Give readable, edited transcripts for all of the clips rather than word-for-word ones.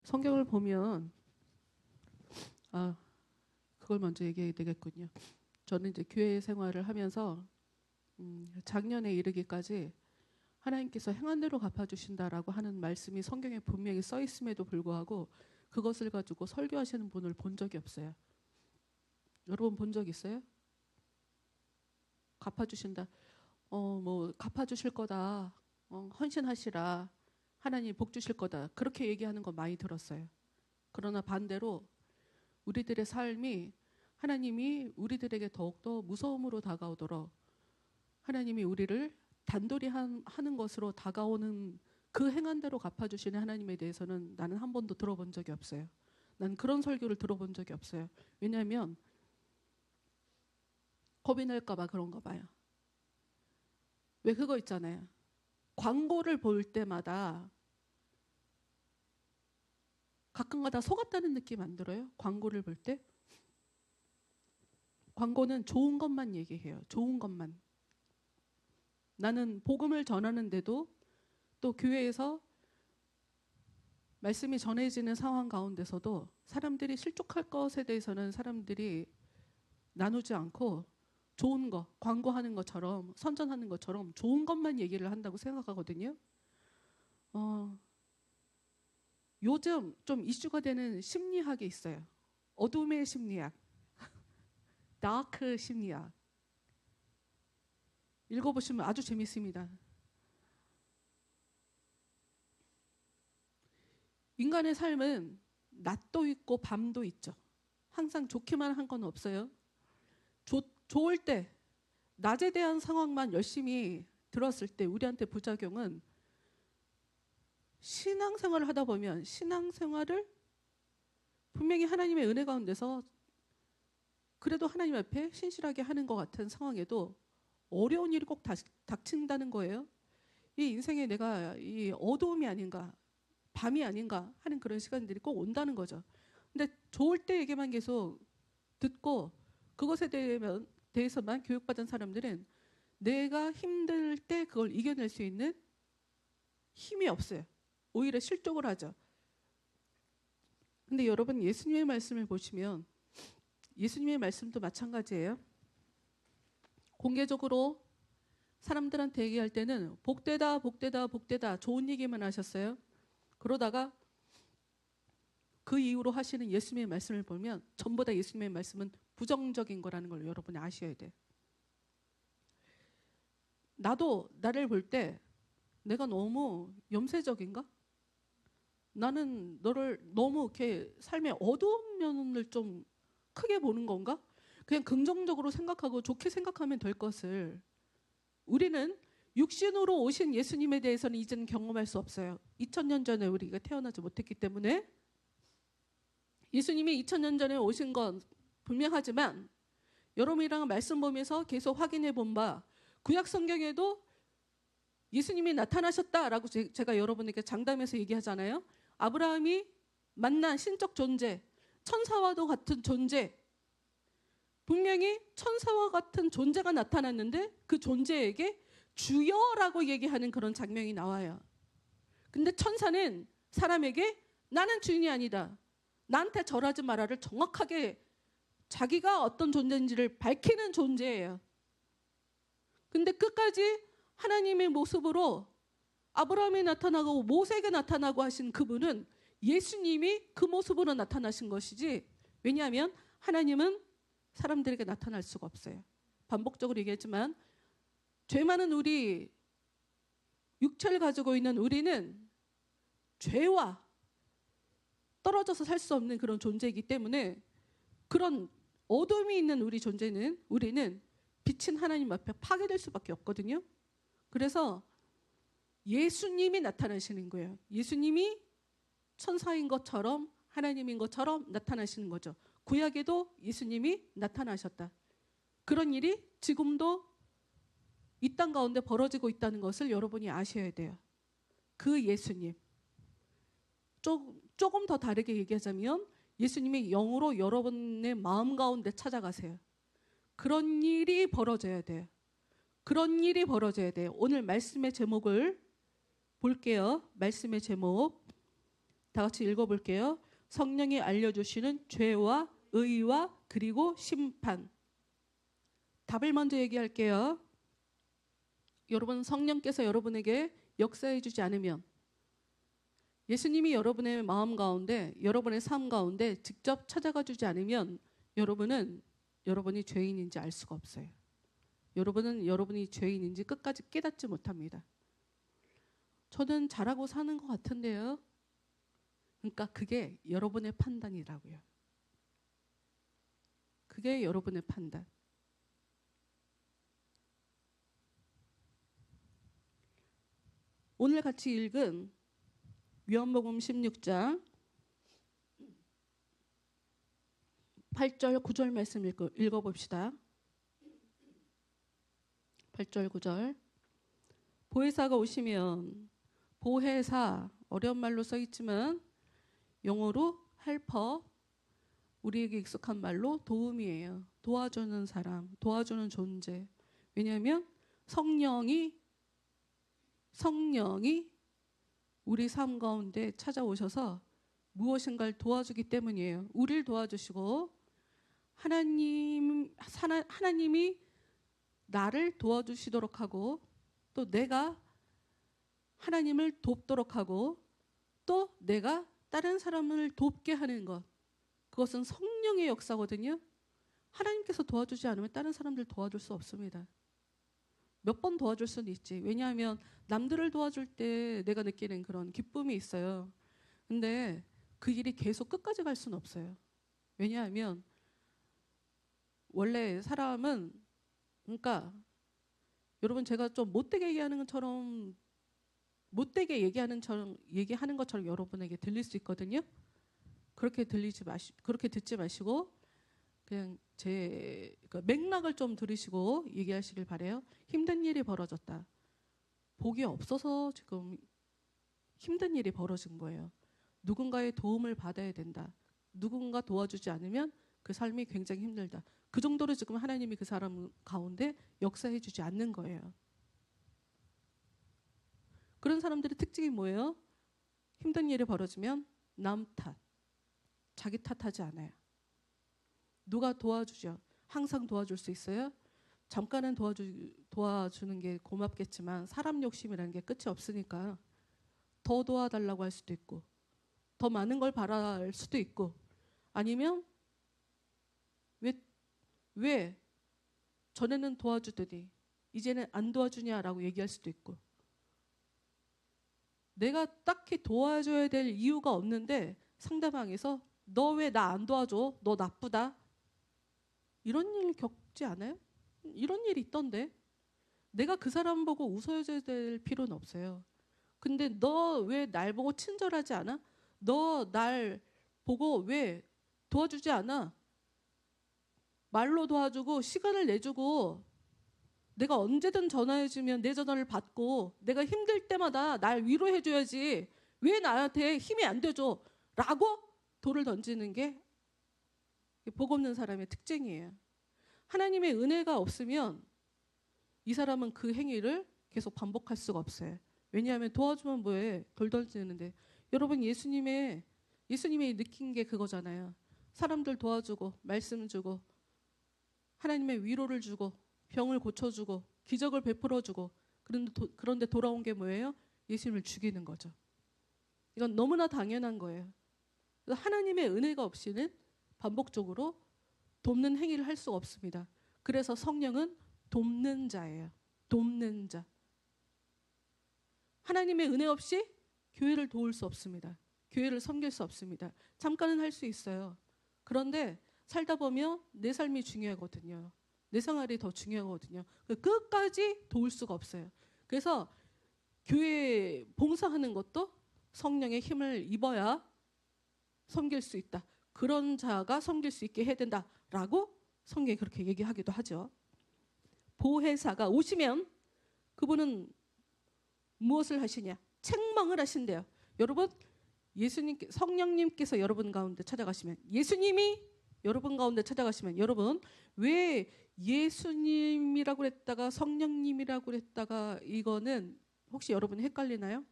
성경을 보면 그걸 먼저 얘기해야 되겠군요. 저는 이제 교회 생활을 하면서 작년에 이르기까지 하나님께서 행한 대로 갚아주신다라고 하는 말씀이 성경에 분명히 써 있음에도 불구하고 그것을 가지고 설교하시는 분을 본 적이 없어요. 여러분 본 적 있어요? 갚아주신다. 뭐 갚아주실 거다. 헌신하시라. 하나님 복 주실 거다. 그렇게 얘기하는 거 많이 들었어요. 그러나 반대로 우리들의 삶이 하나님이 우리들에게 더욱더 무서움으로 다가오도록 하나님이 우리를 단돌이 하는 것으로 다가오는 그 행한 대로 갚아주시는 하나님에 대해서는 나는 한 번도 들어본 적이 없어요. 난 그런 설교를 들어본 적이 없어요. 왜냐하면 겁이 날까 봐 그런가 봐요. 왜 그거 있잖아요. 광고를 볼 때마다 가끔가다 속았다는 느낌 안 들어요? 광고를 볼 때? 광고는 좋은 것만 얘기해요. 좋은 것만. 나는 복음을 전하는데도 또 교회에서 말씀이 전해지는 상황 가운데서도 사람들이 실족할 것에 대해서는 사람들이 나누지 않고 좋은 거, 광고하는 것처럼 선전하는 것처럼 좋은 것만 얘기를 한다고 생각하거든요. 요즘 좀 이슈가 되는 심리학이 있어요. 어둠의 심리학, 다크 심리학. 읽어보시면 아주 재밌습니다. 인간의 삶은 낮도 있고 밤도 있죠. 항상 좋기만 한 건 없어요. 좋을 때, 낮에 대한 상황만 열심히 들었을 때 우리한테 부작용은 신앙생활을 하다 보면 신앙생활을 분명히 하나님의 은혜 가운데서 그래도 하나님 앞에 신실하게 하는 것 같은 상황에도 어려운 일이 꼭 닥친다는 거예요. 이 인생에 내가 이 어두움이 아닌가, 밤이 아닌가 하는 그런 시간들이 꼭 온다는 거죠. 근데 좋을 때 얘기만 계속 듣고 그것에 대해서만 교육받은 사람들은 내가 힘들 때 그걸 이겨낼 수 있는 힘이 없어요. 오히려 실족을 하죠. 근데 여러분 예수님의 말씀을 보시면 예수님의 말씀도 마찬가지예요. 공개적으로 사람들한테 얘기할 때는 복되다 복되다 복되다 좋은 얘기만 하셨어요. 그러다가 그 이후로 하시는 예수님의 말씀을 보면 전부 다 예수님의 말씀은 부정적인 거라는 걸 여러분이 아셔야 돼요. 나도 나를 볼 때 내가 너무 염세적인가? 나는 너를 너무 이렇게 삶의 어두운 면을 좀 크게 보는 건가? 그냥 긍정적으로 생각하고 좋게 생각하면 될 것을 우리는 육신으로 오신 예수님에 대해서는 이제는 경험할 수 없어요. 2000년 전에 우리가 태어나지 못했기 때문에 예수님이 2000년 전에 오신 건 분명하지만 여러분이랑 말씀 보면서 계속 확인해 본 바 구약 성경에도 예수님이 나타나셨다라고 제가 여러분에게 장담해서 얘기하잖아요. 아브라함이 만난 신적 존재, 천사와도 같은 존재, 분명히 천사와 같은 존재가 나타났는데 그 존재에게 주여라고 얘기하는 그런 장면이 나와요. 근데 천사는 사람에게 나는 주인이 아니다. 나한테 절하지 마라를 정확하게 자기가 어떤 존재인지를 밝히는 존재예요. 근데 끝까지 하나님의 모습으로 아브라함이 나타나고 모세에게 나타나고 하신 그분은 예수님이 그 모습으로 나타나신 것이지, 왜냐하면 하나님은 사람들에게 나타날 수가 없어요. 반복적으로 얘기했지만 죄 많은 우리 육체를 가지고 있는 우리는 죄와 떨어져서 살 수 없는 그런 존재이기 때문에 그런 어둠이 있는 우리는 빛인 하나님 앞에 파괴될 수밖에 없거든요. 그래서 예수님이 나타나시는 거예요. 예수님이 천사인 것처럼 하나님인 것처럼 나타나시는 거죠. 구약에도 예수님이 나타나셨다. 그런 일이 지금도 이 땅 가운데 벌어지고 있다는 것을 여러분이 아셔야 돼요. 그 예수님. 조금 더 다르게 얘기하자면 예수님이 영으로 여러분의 마음 가운데 찾아가세요. 그런 일이 벌어져야 돼요. 그런 일이 벌어져야 돼요. 오늘 말씀의 제목을 볼게요. 말씀의 제목. 다 같이 읽어볼게요. 성령이 알려주시는 죄와 의와 그리고 심판. 답을 먼저 얘기할게요. 여러분, 성령께서 여러분에게 역사해 주지 않으면, 예수님이 여러분의 마음 가운데, 여러분의 삶 가운데 직접 찾아가 주지 않으면 여러분은 여러분이 죄인인지 알 수가 없어요. 여러분은 여러분이 죄인인지 끝까지 깨닫지 못합니다. 저는 잘하고 사는 것 같은데요. 그러니까 그게 여러분의 판단이라고요. 그게 여러분의 판단. 오늘 같이 읽은 요한복음 16장 8절 9절 말씀 읽어봅시다. 8절 9절. 보혜사가 오시면, 보혜사 어려운 말로 써 있지만 영어로 헬퍼, 우리에게 익숙한 말로 도움이에요. 도와주는 사람, 도와주는 존재. 왜냐하면 성령이 우리 삶 가운데 찾아오셔서 무엇인가를 도와주기 때문이에요. 우리를 도와주시고 하나님이 나를 도와주시도록 하고, 또 내가 하나님을 돕도록 하고, 또 내가 다른 사람을 돕게 하는 것, 그것은 성령의 역사거든요. 하나님께서 도와주지 않으면 다른 사람들 도와줄 수 없습니다. 몇 번 도와줄 수는 있지. 왜냐하면 남들을 도와줄 때 내가 느끼는 그런 기쁨이 있어요. 근데 그 일이 계속 끝까지 갈 수는 없어요. 왜냐하면 원래 사람은, 그러니까 여러분, 제가 좀 못되게 얘기하는 것처럼 얘기하는 것처럼 여러분에게 들릴 수 있거든요. 그렇게 듣지 마시고 그냥 제 맥락을 좀 들으시고 얘기하시길 바래요. 힘든 일이 벌어졌다. 복이 없어서 지금 힘든 일이 벌어진 거예요. 누군가의 도움을 받아야 된다. 누군가 도와주지 않으면 그 삶이 굉장히 힘들다. 그 정도로 지금 하나님이 그 사람 가운데 역사해 주지 않는 거예요. 그런 사람들의 특징이 뭐예요? 힘든 일이 벌어지면 남 탓, 자기 탓하지 않아요. 누가 도와주죠? 항상 도와줄 수 있어요? 잠깐은 도와주는 게 고맙겠지만 사람 욕심이라는 게 끝이 없으니까 더 도와달라고 할 수도 있고, 더 많은 걸 바랄 수도 있고, 아니면 왜 전에는 도와주더니 이제는 안 도와주냐라고 얘기할 수도 있고, 내가 딱히 도와줘야 될 이유가 없는데 상대방에서 너 왜 나 안 도와줘? 너 나쁘다. 이런 일 겪지 않아요? 이런 일이 있던데. 내가 그 사람 보고 웃어줘야 될 필요는 없어요. 근데 너 왜 날 보고 친절하지 않아? 너 날 보고 왜 도와주지 않아? 말로 도와주고 시간을 내주고, 내가 언제든 전화해주면 내 전화를 받고, 내가 힘들 때마다 날 위로해줘야지 왜 나한테 힘이 안 돼줘? 라고 돌을 던지는 게 복 없는 사람의 특징이에요. 하나님의 은혜가 없으면 이 사람은 그 행위를 계속 반복할 수가 없어요. 왜냐하면 도와주면 뭐해? 돌 던지는데. 여러분, 예수님이 느낀 게 그거잖아요. 사람들 도와주고 말씀 주고 하나님의 위로를 주고 병을 고쳐주고 기적을 베풀어주고, 그런데 돌아온 게 뭐예요? 예수님을 죽이는 거죠. 이건 너무나 당연한 거예요. 하나님의 은혜가 없이는 반복적으로 돕는 행위를 할 수가 없습니다. 그래서 성령은 돕는 자예요. 돕는 자. 하나님의 은혜 없이 교회를 도울 수 없습니다. 교회를 섬길 수 없습니다. 잠깐은 할 수 있어요. 그런데 살다 보면 내 삶이 중요하거든요. 내 생활이 더 중요하거든요. 끝까지 도울 수가 없어요. 그래서 교회 봉사하는 것도 성령의 힘을 입어야 섬길 수 있다. 그런 자가 섬길 수 있게 해야 된다라고 성경이 그렇게 얘기하기도 하죠. 보혜사가 오시면 그분은 무엇을 하시냐? 책망을 하신대요. 여러분, 성령님께서 여러분 가운데 찾아가시면, 예수님이 여러분 가운데 찾아가시면, 여러분 왜 예수님이라고 그랬다가 성령님이라고 그랬다가, 이거는 혹시 여러분 헷갈리나요?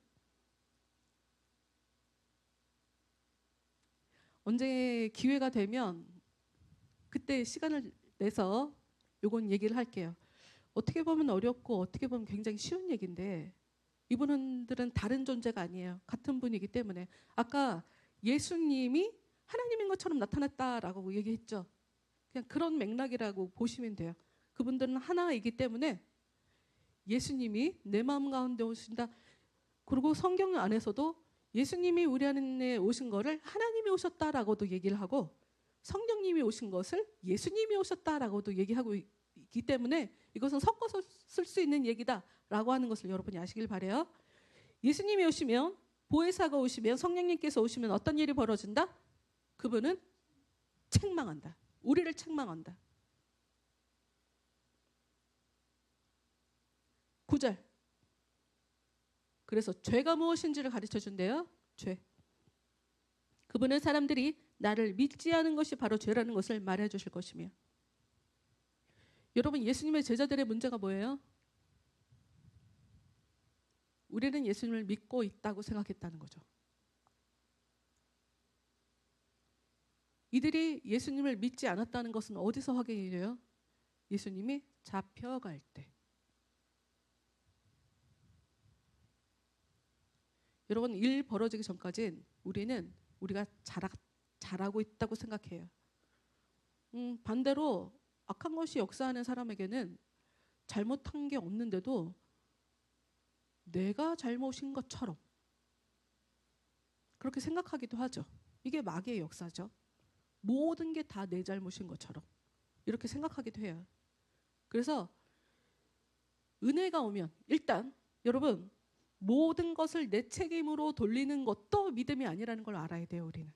언제 기회가 되면 그때 시간을 내서 요건 얘기를 할게요. 어떻게 보면 어렵고 어떻게 보면 굉장히 쉬운 얘기인데 이분들은 다른 존재가 아니에요. 같은 분이기 때문에. 아까 예수님이 하나님인 것처럼 나타났다라고 얘기했죠. 그냥 그런 맥락이라고 보시면 돼요. 그분들은 하나이기 때문에 예수님이 내 마음 가운데 오신다. 그리고 성경 안에서도 예수님이 우리 안에 오신 거를 하나님이 오셨다라고도 얘기를 하고 성령님이 오신 것을 예수님이 오셨다라고도 얘기하고 있기 때문에 이것은 섞어서 쓸 수 있는 얘기다라고 하는 것을 여러분이 아시길 바라요. 예수님이 오시면, 보혜사가 오시면, 성령님께서 오시면 어떤 일이 벌어진다? 그분은 책망한다. 우리를 책망한다. 9절. 그래서 죄가 무엇인지를 가르쳐 준대요. 죄. 그분은 사람들이 나를 믿지 않은 것이 바로 죄라는 것을 말해 주실 것이며. 여러분, 예수님의 제자들의 문제가 뭐예요? 우리는 예수님을 믿고 있다고 생각했다는 거죠. 이들이 예수님을 믿지 않았다는 것은 어디서 확인이 돼요? 예수님이 잡혀갈 때. 여러분, 일 벌어지기 전까지는 우리가 잘하고 있다고 생각해요. 반대로 악한 것이 역사하는 사람에게는 잘못한 게 없는데도 내가 잘못인 것처럼 그렇게 생각하기도 하죠. 이게 마귀의 역사죠. 모든 게 다 내 잘못인 것처럼 이렇게 생각하기도 해요. 그래서 은혜가 오면 일단 여러분 모든 것을 내 책임으로 돌리는 것도 믿음이 아니라는 걸 알아야 돼요. 우리는.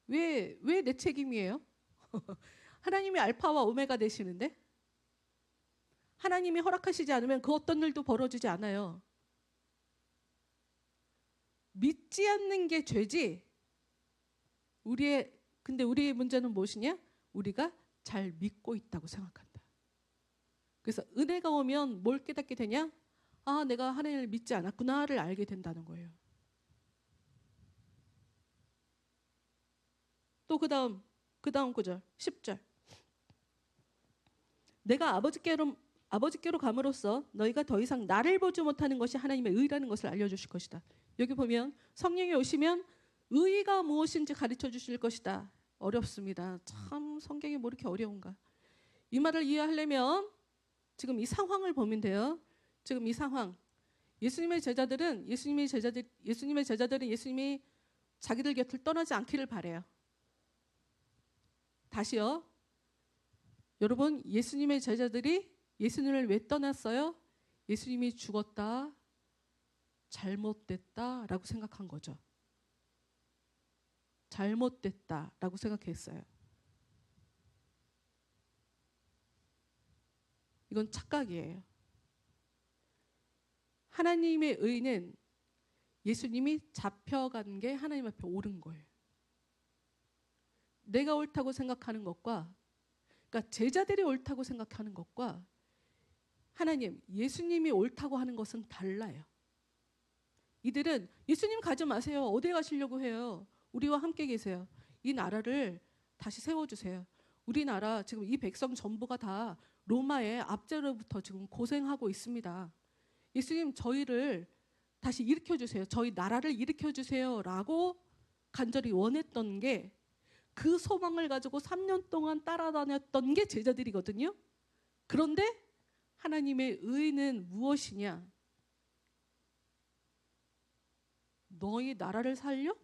왜 내 책임이에요? 하나님이 알파와 오메가 되시는데 하나님이 허락하시지 않으면 그 어떤 일도 벌어지지 않아요. 믿지 않는 게 죄지. 근데 우리의 문제는 무엇이냐? 우리가 잘 믿고 있다고 생각한다. 그래서 은혜가 오면 뭘 깨닫게 되냐? 아, 내가 하나님을 믿지 않았구나를 알게 된다는 거예요. 또 그 다음 구절 10절. 내가 아버지께로 감으로써 너희가 더 이상 나를 보지 못하는 것이 하나님의 의라는 것을 알려주실 것이다. 여기 보면 성령이 오시면 의가 무엇인지 가르쳐 주실 것이다. 어렵습니다. 참 성경이 뭐 이렇게 어려운가. 이 말을 이해하려면 지금 이 상황을 보면 돼요. 지금 이 상황. 예수님의 제자들은 예수님이 자기들 곁을 떠나지 않기를 바래요. 다시요. 여러분, 예수님의 제자들이 예수님을 왜 떠났어요? 예수님이 죽었다, 잘못됐다라고 생각한 거죠. 잘못됐다라고 생각했어요. 이건 착각이에요. 하나님의 의는 예수님이 잡혀간 게 하나님 앞에 옳은 거예요. 내가 옳다고 생각하는 것과, 그러니까 제자들이 옳다고 생각하는 것과 예수님이 옳다고 하는 것은 달라요. 이들은 예수님 가지 마세요. 어디 가시려고 해요? 우리와 함께 계세요. 이 나라를 다시 세워주세요. 우리나라 지금 이 백성 전부가 다 로마의 압제로부터 지금 고생하고 있습니다. 예수님 저희를 다시 일으켜주세요. 저희 나라를 일으켜주세요라고 간절히 원했던 게 그 소망을 가지고 3년 동안 따라다녔던 게 제자들이거든요. 그런데 하나님의 의는 무엇이냐? 너희 나라를 살려?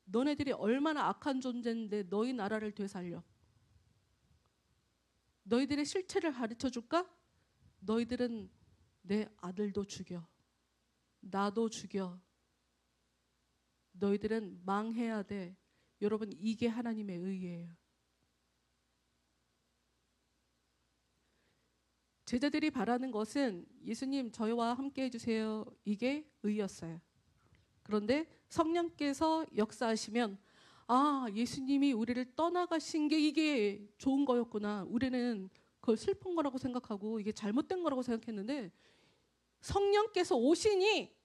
너네들이 얼마나 악한 존재인데 너희 나라를 되살려? 너희들의 실체를 가르쳐 줄까? 너희들은 내 아들도 죽여. 나도 죽여. 너희들은 망해야 돼. 여러분, 이게 하나님의 의예요. 제자들이 바라는 것은 예수님 저희와 함께 해주세요. 이게 의였어요. 그런데 성령께서 역사하시면 아, 예수님이 우리를 떠나가신 게 이게 좋은 거였구나. 우리는 그걸 슬픈 거라고 생각하고 이게 잘못된 거라고 생각했는데 성령께서 오시니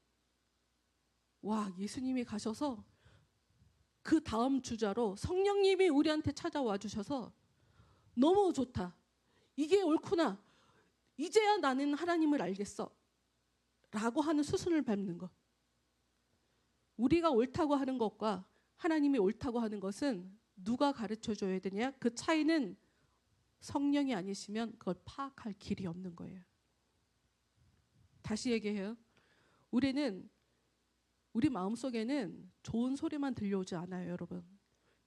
와, 예수님이 가셔서 그 다음 주자로 성령님이 우리한테 찾아와 주셔서 너무 좋다. 이게 옳구나. 이제야 나는 하나님을 알겠어. 라고 하는 수순을 밟는 것. 우리가 옳다고 하는 것과 하나님이 옳다고 하는 것은 누가 가르쳐 줘야 되냐? 그 차이는 성령이 아니시면 그걸 파악할 길이 없는 거예요. 다시 얘기해요. 우리 마음속에는 좋은 소리만 들려오지 않아요, 여러분.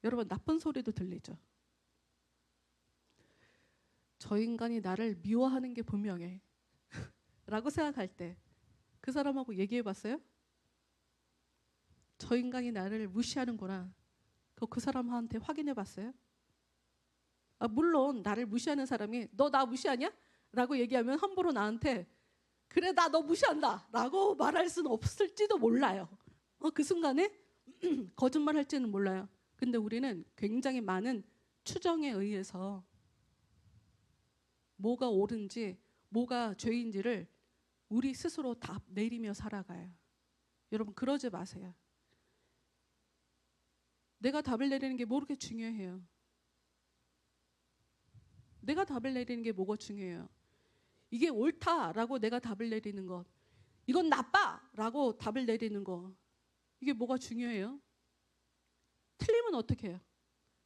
여러분, 나쁜 소리도 들리죠. 저 인간이 나를 미워하는 게 분명해. 라고 생각할 때 그 사람하고 얘기해 봤어요? 저 인간이 나를 무시하는구나. 그 사람한테 확인해 봤어요? 물론 나를 무시하는 사람이 너 나 무시하냐? 라고 얘기하면 함부로 나한테 그래 나 너 무시한다 라고 말할 수는 없을지도 몰라요. 그 순간에 거짓말 할지는 몰라요. 근데 우리는 굉장히 많은 추정에 의해서 뭐가 옳은지 뭐가 죄인지를 우리 스스로 답 내리며 살아가요. 여러분 그러지 마세요. 내가 답을 내리는 게 뭐 그렇게 중요해요. 내가 답을 내리는 게 뭐가 중요해요. 이게 옳다라고 내가 답을 내리는 것, 이건 나빠라고 답을 내리는 것, 이게 뭐가 중요해요? 틀리면 어떻게 해요?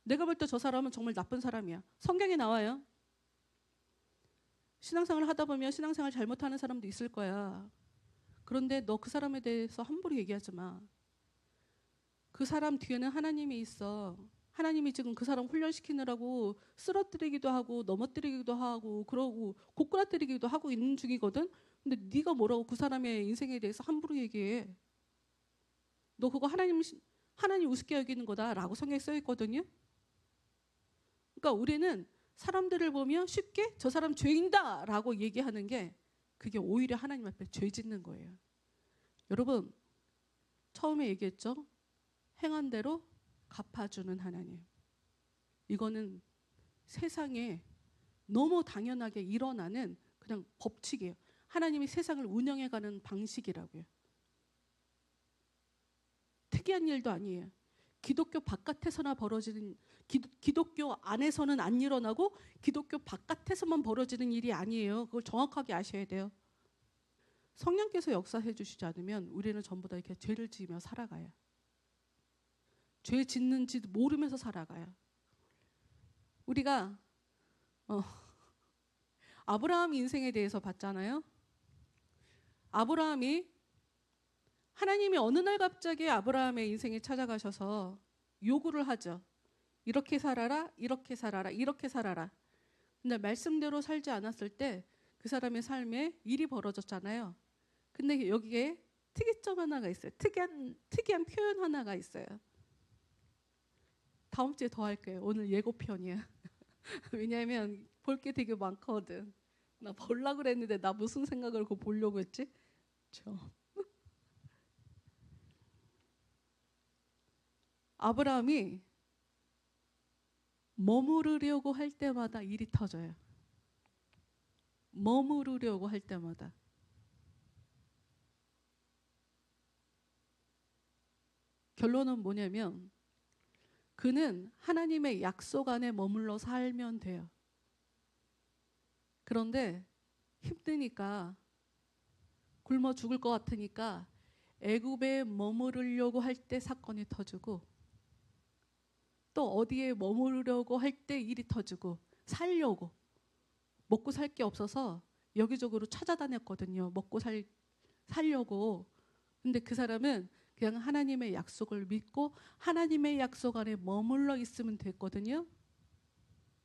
내가 볼 때 저 사람은 정말 나쁜 사람이야. 성경에 나와요. 신앙생활을 하다 보면 신앙생활 잘못하는 사람도 있을 거야. 그런데 너 그 사람에 대해서 함부로 얘기하지 마. 그 사람 뒤에는 하나님이 있어. 하나님이 지금 그 사람 훈련시키느라고 쓰러뜨리기도 하고 넘어뜨리기도 하고 그러고 고꾸라뜨리기도 하고 있는 중이거든. 근데 네가 뭐라고 그 사람의 인생에 대해서 함부로 얘기해. 너 그거 하나님 우습게 여기는 거다라고 성경에 써 있거든요. 그러니까 우리는 사람들을 보면 쉽게 저 사람 죄인다라고 얘기하는 게 그게 오히려 하나님 앞에 죄 짓는 거예요. 여러분 처음에 얘기했죠. 행한 대로 갚아주는 하나님. 이거는 세상에 너무 당연하게 일어나는 그냥 법칙이에요. 하나님이 세상을 운영해가는 방식이라고요. 특이한 일도 아니에요. 기독교 바깥에서나 벌어지는 기독교 안에서는 안 일어나고 기독교 바깥에서만 벌어지는 일이 아니에요. 그걸 정확하게 아셔야 돼요. 성령께서 역사해 주시지 않으면 우리는 전부 다 이렇게 죄를 지으며 살아가요. 죄 짓는지도 모르면서 살아가요. 우리가 아브라함 인생에 대해서 봤잖아요. 하나님이 어느 날 갑자기 아브라함의 인생에 찾아가셔서 요구를 하죠. 이렇게 살아라, 이렇게 살아라, 이렇게 살아라. 근데 말씀대로 살지 않았을 때 그 사람의 삶에 일이 벌어졌잖아요. 근데 여기에 특이점 하나가 있어요. 특이한 표현 하나가 있어요. 다음 주에 더 할게요. 오늘 예고편이야. 왜냐하면 볼 게 되게 많거든. 나 보려고 그랬는데 나 무슨 생각을 그거 보려고 했지? 아브라함이 머무르려고 할 때마다 일이 터져요. 머무르려고 할 때마다. 결론은 뭐냐면 그는 하나님의 약속 안에 머물러 살면 돼요. 그런데 힘드니까 굶어 죽을 것 같으니까 애굽에 머무르려고 할 때 사건이 터지고 또 어디에 머무르려고 할 때 일이 터지고 살려고 먹고 살 게 없어서 여기저기로 찾아다녔거든요. 먹고 살려고. 근데 그 사람은 그냥 하나님의 약속을 믿고 하나님의 약속 안에 머물러 있으면 됐거든요.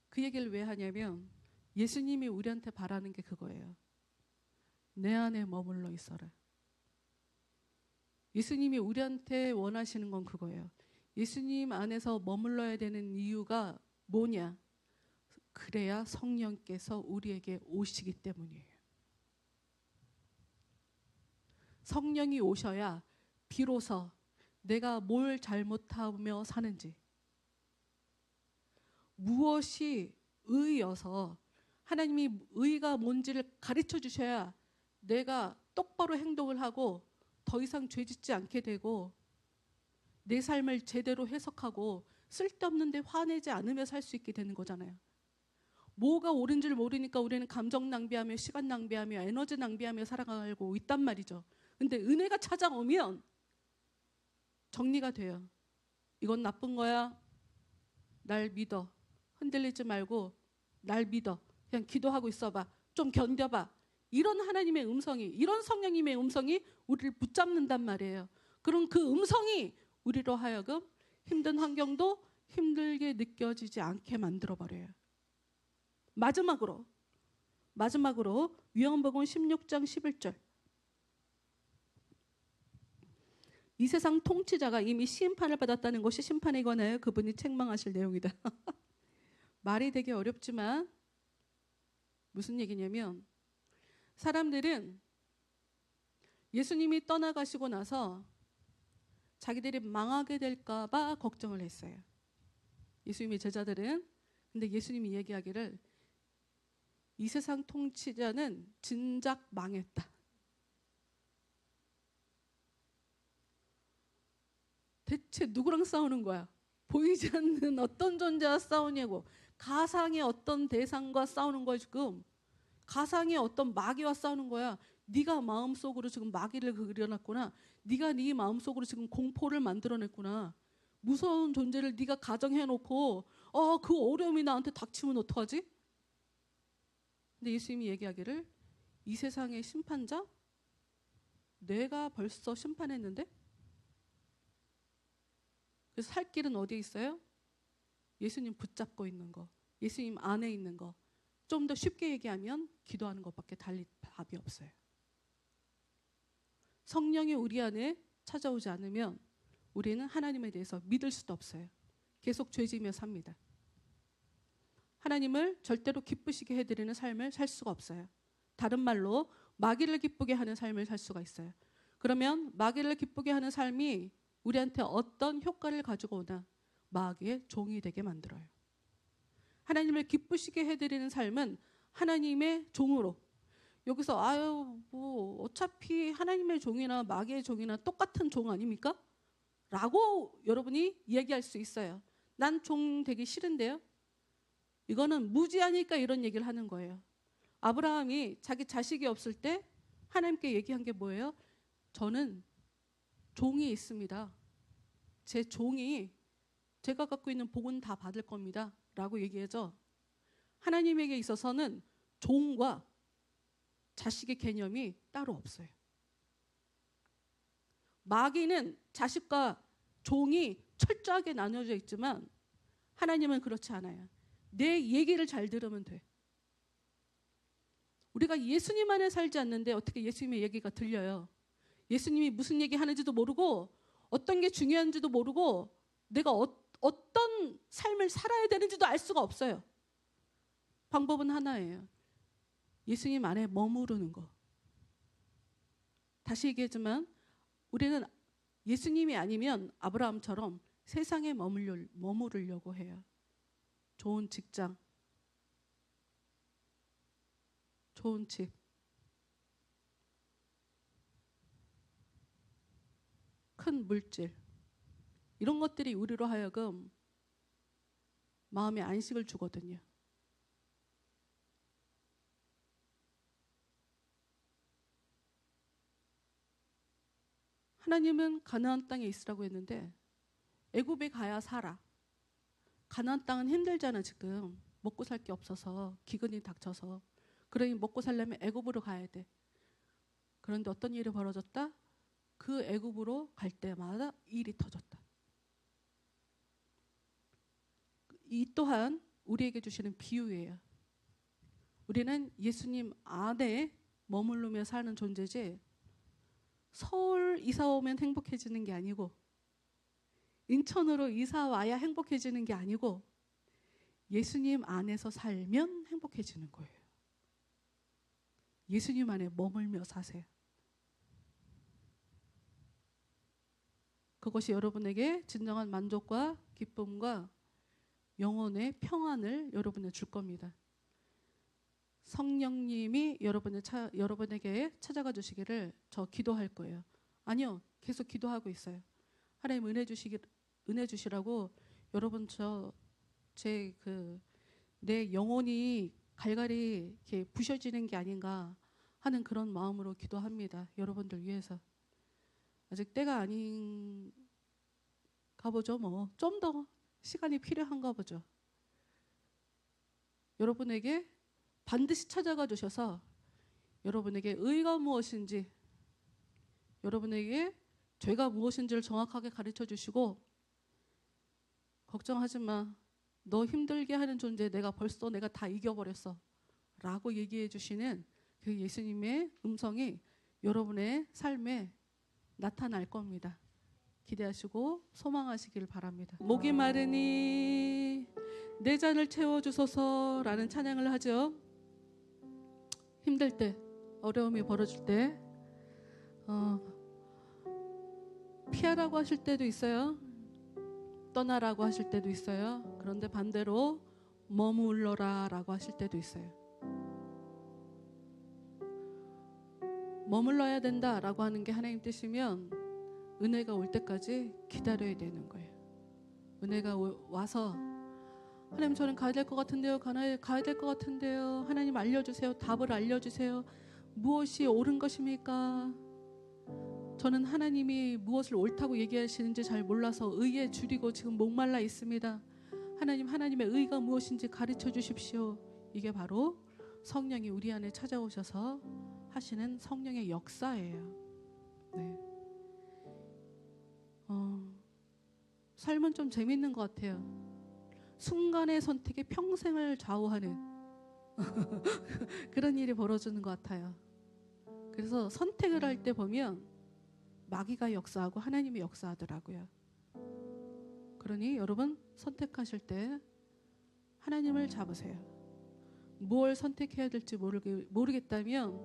그 얘기를 왜 하냐면 예수님이 우리한테 바라는 게 그거예요. 내 안에 머물러 있어라. 예수님이 우리한테 원하시는 건 그거예요. 예수님 안에서 머물러야 되는 이유가 뭐냐? 그래야 성령께서 우리에게 오시기 때문이에요. 성령이 오셔야 비로소 내가 뭘 잘못하며 사는지, 무엇이 의여서 하나님이 의가 뭔지를 가르쳐 주셔야 내가 똑바로 행동을 하고 더 이상 죄짓지 않게 되고 내 삶을 제대로 해석하고 쓸데없는 데 화내지 않으며 살 수 있게 되는 거잖아요. 뭐가 옳은지를 모르니까 우리는 감정 낭비하며 시간 낭비하며 에너지 낭비하며 살아가고 있단 말이죠. 근데 은혜가 찾아오면 정리가 돼요. 이건 나쁜 거야. 날 믿어. 흔들리지 말고 날 믿어. 그냥 기도하고 있어봐. 좀 견뎌봐. 이런 하나님의 음성이, 이런 성령님의 음성이 우리를 붙잡는단 말이에요. 그럼 그 음성이 우리로 하여금 힘든 환경도 힘들게 느껴지지 않게 만들어버려요. 마지막으로 요한복음 16장 11절. 이 세상 통치자가 이미 심판을 받았다는 것이 심판에 관하여 그분이 책망하실 내용이다. 말이 되게 어렵지만 무슨 얘기냐면, 사람들은 예수님이 떠나가시고 나서 자기들이 망하게 될까 봐 걱정을 했어요. 예수님의 제자들은. 근데 예수님이 얘기하기를 이 세상 통치자는 진작 망했다. 대체 누구랑 싸우는 거야? 보이지 않는 어떤 존재와 싸우냐고. 가상의 어떤 대상과 싸우는 거야 지금. 가상의 어떤 마귀와 싸우는 거야. 네가 마음속으로 지금 마귀를 그려놨구나. 네가 네 마음속으로 지금 공포를 만들어냈구나. 무서운 존재를 네가 가정해놓고 그 어려움이 나한테 닥치면 어떡하지? 근데 예수님이 얘기하기를 이 세상의 심판자? 내가 벌써 심판했는데? 그래서 살 길은 어디에 있어요? 예수님 붙잡고 있는 거, 예수님 안에 있는 거. 좀 더 쉽게 얘기하면 기도하는 것밖에 달리 답이 없어요. 성령이 우리 안에 찾아오지 않으면 우리는 하나님에 대해서 믿을 수도 없어요. 계속 죄지며 삽니다. 하나님을 절대로 기쁘시게 해드리는 삶을 살 수가 없어요. 다른 말로 마귀를 기쁘게 하는 삶을 살 수가 있어요. 그러면 마귀를 기쁘게 하는 삶이 우리한테 어떤 효과를 가지고 오나? 마귀의 종이 되게 만들어요. 하나님을 기쁘시게 해드리는 삶은 하나님의 종으로, 여기서 어차피 하나님의 종이나 마귀의 종이나 똑같은 종 아닙니까? 라고 여러분이 얘기할 수 있어요. 난 종 되기 싫은데요. 이거는 무지하니까 이런 얘기를 하는 거예요. 아브라함이 자기 자식이 없을 때 하나님께 얘기한 게 뭐예요? 저는 종이 있습니다. 제 종이 제가 갖고 있는 복은 다 받을 겁니다. 라고 얘기해서 하나님에게 있어서는 종과 자식의 개념이 따로 없어요. 마귀는 자식과 종이 철저하게 나눠져 있지만 하나님은 그렇지 않아요. 내 얘기를 잘 들으면 돼. 우리가 예수님 안에 살지 않는데 어떻게 예수님의 얘기가 들려요? 예수님이 무슨 얘기 하는지도 모르고 어떤 게 중요한지도 모르고 내가 어떤 삶을 살아야 되는지도 알 수가 없어요. 방법은 하나예요. 예수님 안에 머무르는 거. 다시 얘기하지만 우리는 예수님이 아니면 아브라함처럼 세상에 머무르려고 해요. 좋은 직장, 좋은 집, 큰 물질, 이런 것들이 우리로 하여금 마음의 안식을 주거든요. 하나님은 가나안 땅에 있으라고 했는데 애굽에 가야 살아. 가나안 땅은 힘들잖아 지금. 먹고 살 게 없어서, 기근이 닥쳐서. 그러니 먹고 살려면 애굽으로 가야 돼. 그런데 어떤 일이 벌어졌다? 그 애굽으로 갈 때마다 일이 터졌다. 이 또한 우리에게 주시는 비유예요. 우리는 예수님 안에 머무르며 사는 존재지, 서울 이사 오면 행복해지는 게 아니고 인천으로 이사 와야 행복해지는 게 아니고 예수님 안에서 살면 행복해지는 거예요. 예수님 안에 머물며 사세요. 그것이 여러분에게 진정한 만족과 기쁨과 영혼의 평안을 여러분에 줄 겁니다. 성령님이 여러분에게 찾아가 주시기를 저 기도할 거예요. 아니요, 계속 기도하고 있어요. 하나님 은혜 주시라고 여러분 내 영혼이 갈갈이 이렇게 부셔지는 게 아닌가 하는 그런 마음으로 기도합니다. 여러분들 위해서. 아직 때가 아닌가 보죠. 뭐 좀 더 시간이 필요한가 보죠. 여러분에게 반드시 찾아가 주셔서 여러분에게 의가 무엇인지, 여러분에게 죄가 무엇인지를 정확하게 가르쳐 주시고, 걱정하지 마. 너 힘들게 하는 존재 내가 다 이겨버렸어 라고 얘기해 주시는 그 예수님의 음성이 여러분의 삶에 나타날 겁니다. 기대하시고 소망하시길 바랍니다. 목이 마르니 내 잔을 채워주소서라는 찬양을 하죠. 힘들 때, 어려움이 벌어질 때 피하라고 하실 때도 있어요. 떠나라고 하실 때도 있어요. 그런데 반대로 머물러라 라고 하실 때도 있어요. 머물러야 된다라고 하는 게 하나님 뜻이면 은혜가 올 때까지 기다려야 되는 거예요. 은혜가 와서 하나님 저는 가야 될 것 같은데요. 가야 될 것 같은데요. 하나님 알려주세요. 답을 알려주세요. 무엇이 옳은 것입니까? 저는 하나님이 무엇을 옳다고 얘기하시는지 잘 몰라서 의에 줄이고 지금 목말라 있습니다. 하나님의 의가 무엇인지 가르쳐 주십시오. 이게 바로 성령이 우리 안에 찾아오셔서 하시는 성령의 역사예요. 네. 삶은 좀 재밌는 것 같아요. 순간의 선택이 평생을 좌우하는 그런 일이 벌어지는 것 같아요. 그래서 선택을 할 때 보면 마귀가 역사하고 하나님이 역사하더라고요. 그러니 여러분 선택하실 때 하나님을 잡으세요. 뭘 선택해야 될지 모르겠다면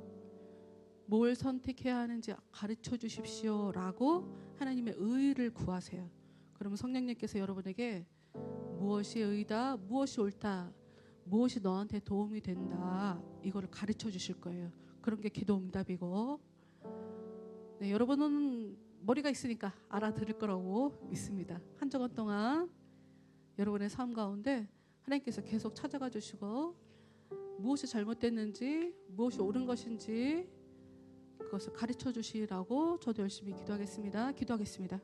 뭘 선택해야 하는지 가르쳐 주십시오 라고 하나님의 의를 구하세요. 그러면 성령님께서 여러분에게 무엇이 의다, 무엇이 옳다, 무엇이 너한테 도움이 된다, 이거를 가르쳐 주실 거예요. 그런 게 기도 응답이고, 네, 여러분은 머리가 있으니까 알아들을 거라고 믿습니다. 한 주간 동안 여러분의 삶 가운데 하나님께서 계속 찾아가 주시고 무엇이 잘못됐는지, 무엇이 옳은 것인지 그것을 가르쳐 주시라고 저도 열심히 기도하겠습니다.